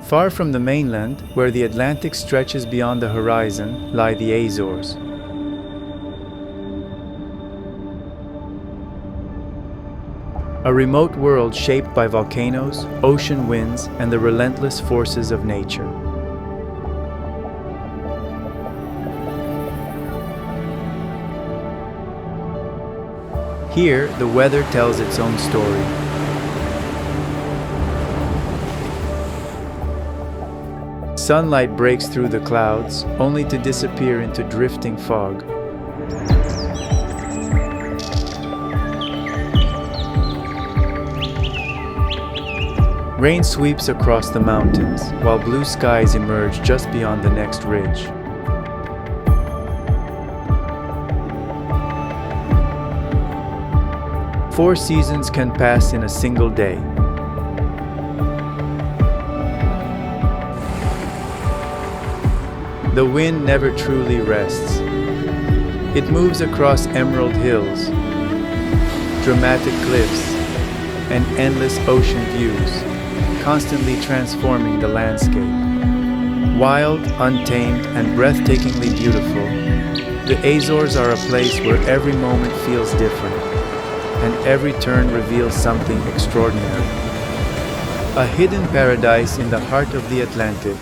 Far from the mainland, where the Atlantic stretches beyond the horizon, lie the Azores. A remote world shaped by volcanoes, ocean winds, and the relentless forces of nature. Here, the weather tells its own story. Sunlight breaks through the clouds, only to disappear into drifting fog. Rain sweeps across the mountains, while blue skies emerge just beyond the next ridge. Four seasons can pass in a single day. The wind never truly rests. It moves across emerald hills, dramatic cliffs, and endless ocean views, constantly transforming the landscape. Wild, untamed, and breathtakingly beautiful, the Azores are a place where every moment feels different, and every turn reveals something extraordinary. A hidden paradise in the heart of the Atlantic,